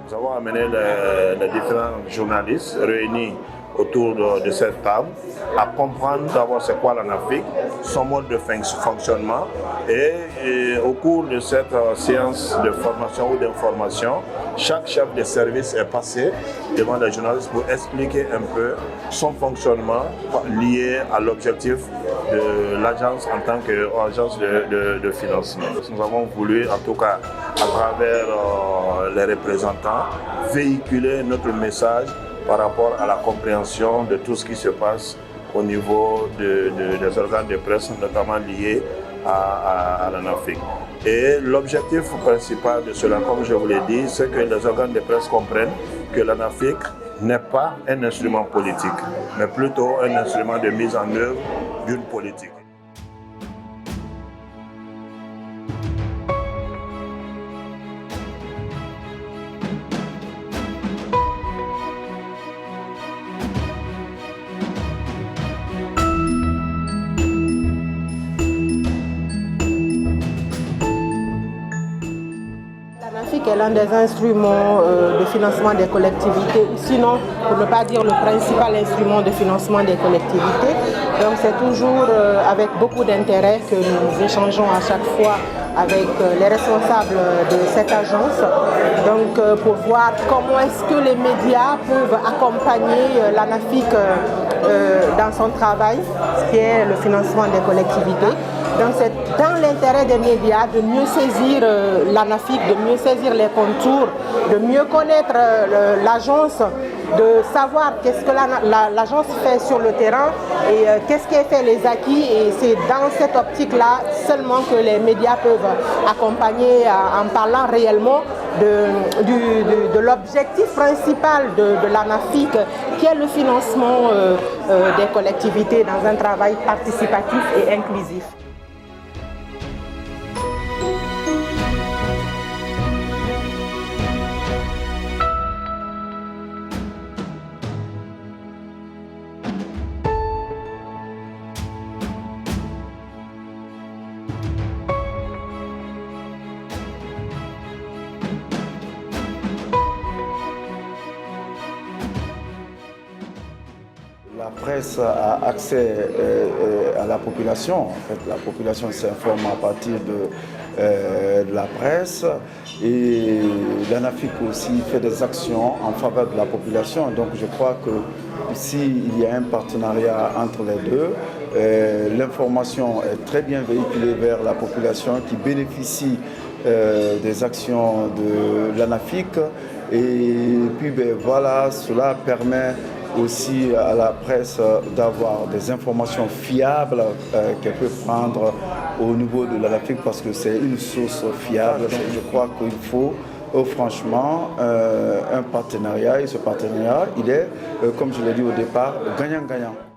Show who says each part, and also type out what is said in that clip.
Speaker 1: Nous avons amené les différents journalistes réunis autour de cette table à comprendre d'abord c'est quoi l'ANAFIC, son mode de fonctionnement et au cours de cette séance de formation ou d'information, chaque chef de service est passé devant les journalistes pour expliquer un peu son fonctionnement lié à l'objectif de l'agence en tant qu'agence de financement. Nous avons voulu, en tout cas, à travers les représentants, véhiculer notre message par rapport à la compréhension de tout ce qui se passe au niveau des organes de presse, notamment liés à l'ANAFIC. Et l'objectif principal de cela, comme je vous l'ai dit, c'est que les organes de presse comprennent que l'ANAFIC n'est pas un instrument politique, mais plutôt un instrument de mise en œuvre d'une politique.
Speaker 2: L'ANAFIC est l'un des instruments de financement des collectivités, sinon, pour ne pas dire le principal instrument de financement des collectivités. Donc c'est toujours avec beaucoup d'intérêt que nous échangeons à chaque fois avec les responsables de cette agence, donc pour voir comment est-ce que les médias peuvent accompagner l'ANAFIC dans son travail, ce qui est le financement des collectivités. Donc c'est dans l'intérêt des médias de mieux saisir l'ANAFIC, de mieux saisir les contours, de mieux connaître l'agence, de savoir qu'est-ce que l'agence fait sur le terrain et qu'est-ce qui fait les acquis. Et c'est dans cette optique-là seulement que les médias peuvent accompagner en parlant réellement de l'objectif principal de l'ANAFIC, qui est le financement des collectivités dans un travail participatif et inclusif.
Speaker 3: La presse a accès à la population. En fait, la population s'informe à partir de la presse et l'ANAFIC aussi fait des actions en faveur de la population. Donc je crois que ici il y a un partenariat entre les deux. L'information est très bien véhiculée vers la population qui bénéficie des actions de l'ANAFIC et puis voilà, cela permet aussi à la presse d'avoir des informations fiables qu'elle peut prendre au niveau de l'ANAFIC parce que c'est une source fiable. Donc je crois qu'il faut franchement un partenariat et ce partenariat il est, comme je l'ai dit au départ, gagnant-gagnant.